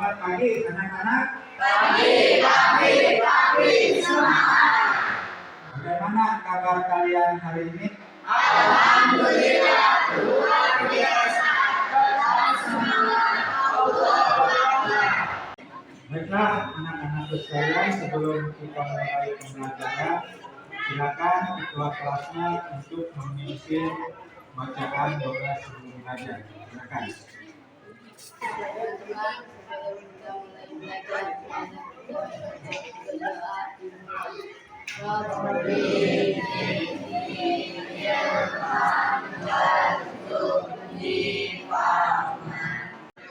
Selamat pagi anak-anak. Pagi, semangat. Bagaimana kabar kalian hari ini? Alhamdulillah, luar biasa. Tetap semangat. Baiklah anak-anak sekalian, sebelum kita mulai pembelajaran, silakan ketua kelasnya untuk memimpin bacaan doa sebelum belajar. Silakan.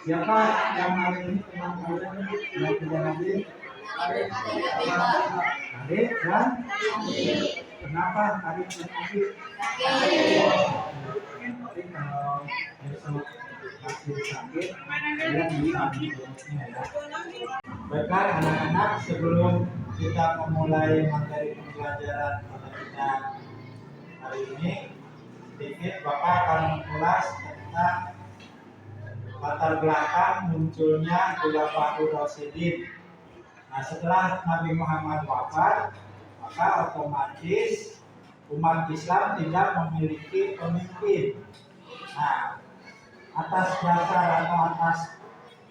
Siapa yang hari ini teman kalian yang tidak hadir? Hadir dan? Kenapa hari ini hadir? Nanti kalau besok masih sakit, kalian bisa menurutnya ya. Baiklah anak-anak, sebelum kita memulai materi pembelajaran pada kita hari ini, sedikit Bapak akan mengulas tentang latar belakang munculnya Khulafaur Rasyidin. Nah, setelah Nabi Muhammad wafat, maka otomatis umat Islam tidak memiliki pemimpin. Nah, atas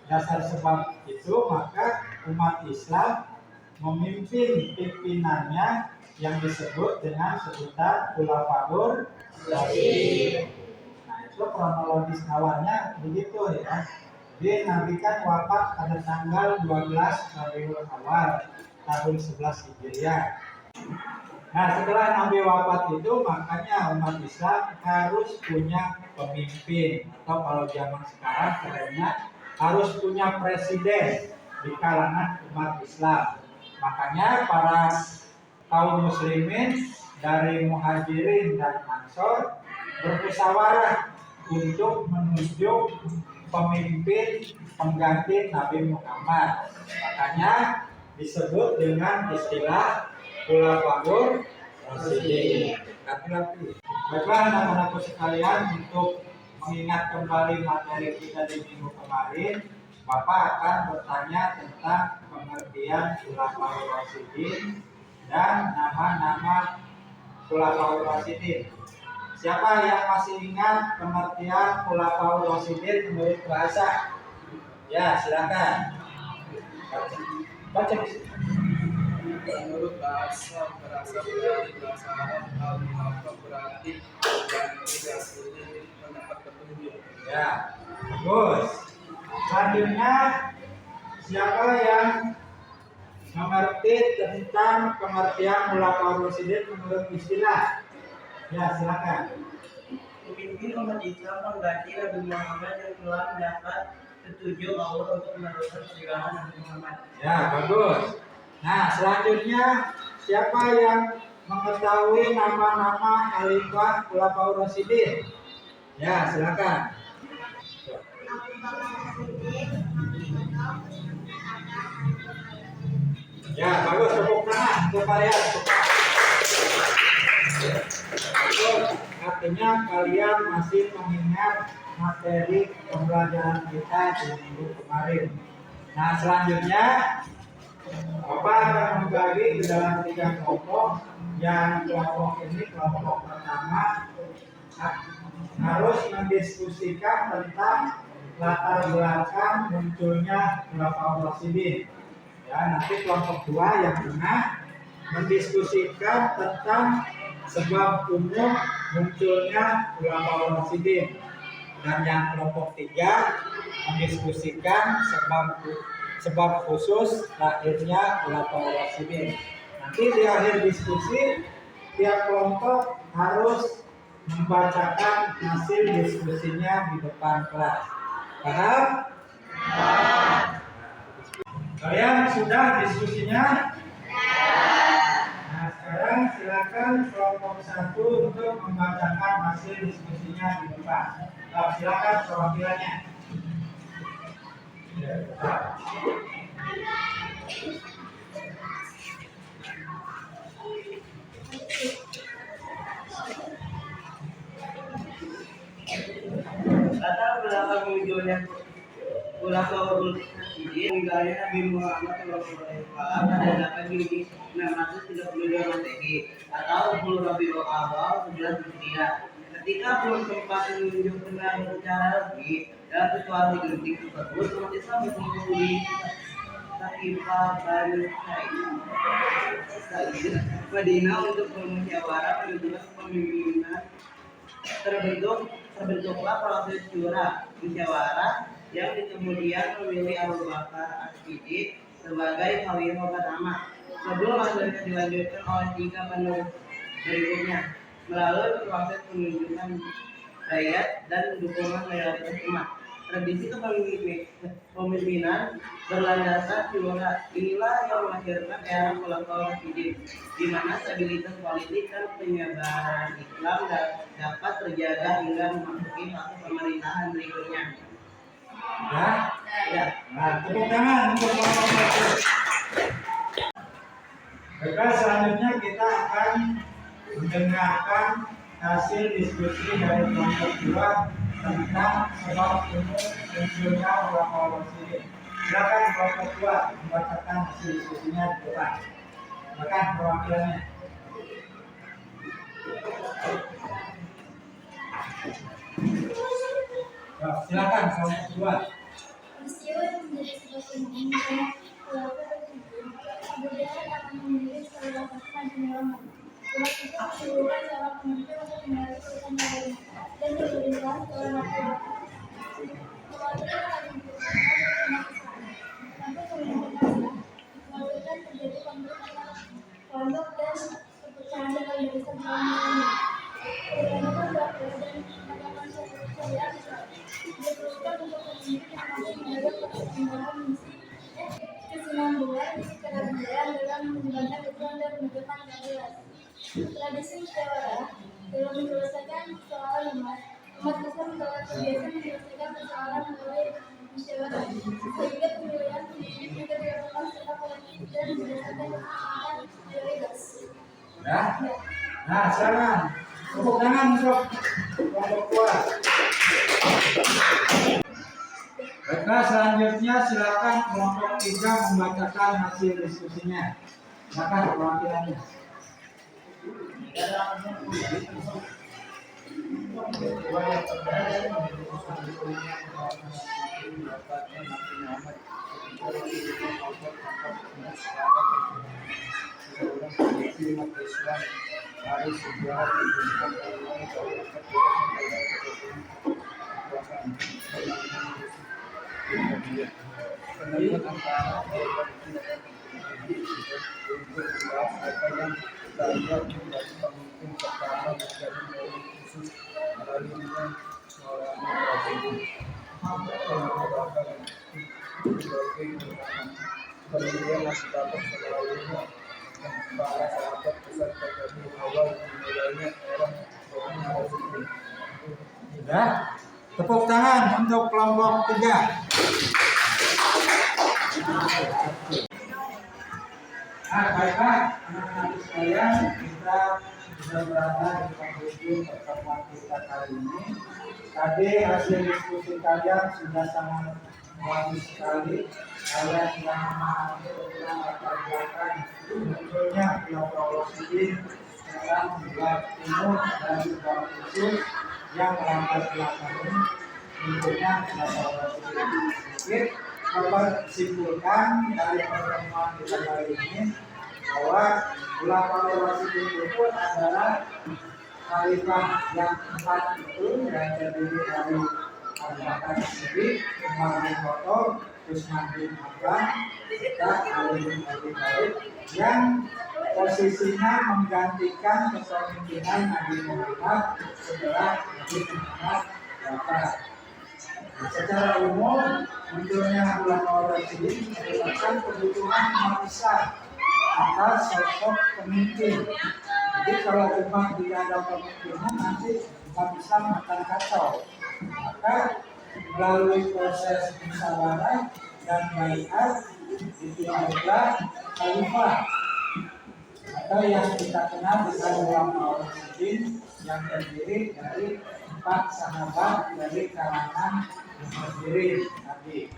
dasar sebab itu, maka umat Islam memimpin pimpinannya yang disebut dengan sebutan Khulafaur Rasyidin. Nah, itu kronologis awalnya begitu ya. Jadi Nabi kan wafat pada tanggal 12 Rabiul Awal tahun 11 Hijriah. Nah, setelah Nabi wafat itu, makanya umat Islam harus punya pemimpin, atau kalau zaman sekarang kerennya harus punya presiden di kalangan umat Islam. Makanya para kaum muslimin dari Muhajirin dan Ansor bermusyawarah untuk menunjuk pemimpin pengganti Nabi Muhammad. Makanya disebut dengan istilah Khulafaur Rasyidin. Baiklah anak-anakku sekalian, untuk mengingat kembali materi kita di minggu kemarin, Bapak akan bertanya tentang pengertian Khulafaur Rasyidin dan nama-nama Khulafaur Rasyidin. Siapa yang masih ingat pengertian Khulafaur Rasyidin menurut bahasa? Ya, silakan. Baca. Menurut bahasa berasal dari bahasa Arab, al-khulafa berarti yang tidak sulit mendapat petunjuk. Ya, bagus. Selanjutnya, siapa yang mengerti tentang pengertian Khulafaur Rasyidin menurut istilah? Ya, silakan. Pemimpin umat Islam pengganti Nabi Muhammad yang telah mendapat petunjuk Allah untuk meneruskan perjuangan Nabi Muhammad. Ya, bagus. Nah, selanjutnya siapa yang mengetahui nama-nama khalifah Khulafaur Rasyidin? Ya, silakan. Ya, bagus, tepuk tangan untuk kalian. Artinya kalian masih mengingat materi pembelajaran kita di minggu kemarin. Nah, selanjutnya Bapak akan membagi ke dalam 3 kelompok. Yang kelompok ini, kelompok pertama, harus mendiskusikan tentang latar belakang munculnya Khulafaur Rasyidin. Ya, nanti kelompok 2 yang tengah mendiskusikan tentang sebab umum munculnya Khulafaur Rasyidin, dan yang kelompok 3 mendiskusikan sebab khusus lahirnya Khulafaur Rasyidin. Nanti di akhir diskusi, tiap kelompok harus membacakan hasil diskusinya di depan kelas. Paham? Kalian sudah diskusinya? Nah, sekarang silakan kelompok 1 untuk membacakan hasil diskusinya di depan. Nah, silakan perwakilannya. Latar belakang munculnya Khulafaur Rasulidin wilayah Nabi Muhammad SAW pada 8 Juni 632 Masehi atau 10 Rabiul Awal 11 Hijriah. Ketika belum sempat menunjuk dengan secara resmi dalam situasi genting tersebut, umat Islam berkumpul di Saifah Bani Sa'id, Madinah untuk bermusyawarah menentukan kepemimpinan. Terbentuklah proses syura musyawarah yang kemudian memilih Abu Bakar As-Siddiq sebagai khalifah pertama. Sebelum hasilnya dilanjutkan oleh 3 penerus berikutnya melalui proses penunjukan rakyat dan dukungan mayoritas umat. Tradisi kepemimpinan berlandaskan syura inilah yang melahirkan era Khulafaur Rasyidin, di mana stabilitas politik dan penyebaran Islam dapat terjaga hingga memasuki fase pemerintahan berikutnya. Ya? Nah, tepuk tangan untuk kelompok 1. Baiklah, selanjutnya kita akan mendengarkan hasil diskusi dari kelompok 2 tentang sebab umum munculnya Khulafaur Rasyidin. Silakan kelompok 2 membacakan hasil diskusinya di depan. Silakan perwakilannya. Silakan kelompok 2. Peristiwa yang menjadi sebab umum karena Khulafaur Rasyidin kemudian akan memilih salah satu nabi Muhammad. Umat itu menyerukan seorang pemimpin untuk mengatur urusan negara dan memerintah seorang rakyat. Kewajiban nabi Muhammad untuk umat Islam. Mengaturkan terjadi konflik antara kelompok dan perpecahan dalam barisan kaum muslimin. Keberanian dakwah dan menegakkan syariat Islam diperlukan untuk pemimpin yang mampu menjaga keseimbangan misi kesinambungan keadilan dalam menjalankan Islam dan menegakkan keadilan. Tradisi musyawarah dalam menyelesaikan persoalan umat Islam telah terbiasa menyelesaikan persoalan melalui musyawarah, sehingga pemilihan pemimpin juga dilakukan secara kolektif dan berdasarkan kesepakatan mayoritas. Ya? Nah, silakan. Tepuk tangan untuk kelompok 2. Baiklah, selanjutnya silakan kelompok 3 membacakan hasil diskusinya. Silakan perwakilannya. Kemudian masih dapat selayaknya para sahabat beserta dari awal dimulainya era Khulafaur Rasyidin. Sudah? Tepuk tangan untuk kelompok 3. Nah, baiklah, anak-anak sekalian, kita sudah berada di penghujung pertemuan kita kali ini. Tadi hasil diskusi kalian sudah sangat bagus sekali. Kalian sudah memahami tentang latar belakang munculnya Khulafaur Rasyidin tentang sebab umum dan sebab khusus yang melambat belakang munculnya Khulafaur Rasyidin. Oke, dapat disimpulkan dari pertemuan kita kali ini bahwa Khulafaur Rasyidin itu adalah khalifah yang keempat itu yang terdiri dari Abu Bakar As-Siddiq, Umar bin Khattab, Utsman bin Affan, dan Ali bin Abi Thalib yang posisinya menggantikan kepemimpinan Nabi Muhammad setelah Nabi Muhammad wafat. Secara umum, munculnya Khulafaur Rasyidin merupakan kebutuhan umat Islam atas sosok pemimpin. Jadi kalau umat tidak ada pemimpinan, nanti umat Islam akan kacau. Maka melalui proses musyawarah dan baiat dipilihlah khalifah atau yang kita kenal dengan Khulafaur Rasyidin yang terdiri dari 4 sahabat dari kalangan Muhajirin Nabi.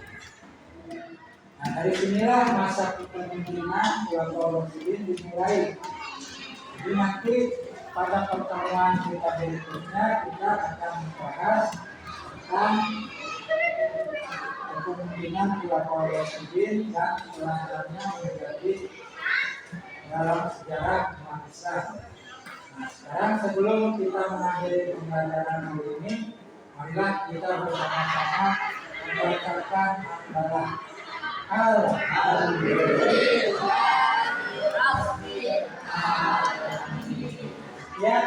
Dari sinilah masa kepemimpinan Khulafaur Rasyidin dimulai. Jadi nanti pada pertemuan kita berikutnya kita akan membahas tentang kepemimpinan Khulafaur Rasyidin dan kelanjutannya menjadi dalam sejarah umat Islam. Nah, sekarang sebelum kita mengakhiri pembelajaran hari ini, marilah kita bersama-sama membacakan hamdalah. Ya,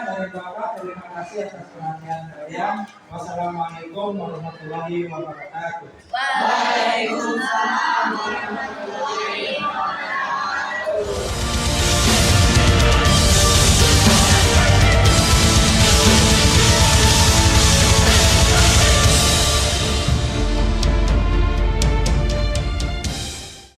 dari Bapak, terima kasih atas perhatian kalian. Wassalamualaikum warahmatullahi wabarakatuh. Waalaikumsalam warahmatullahi wabarakatuh.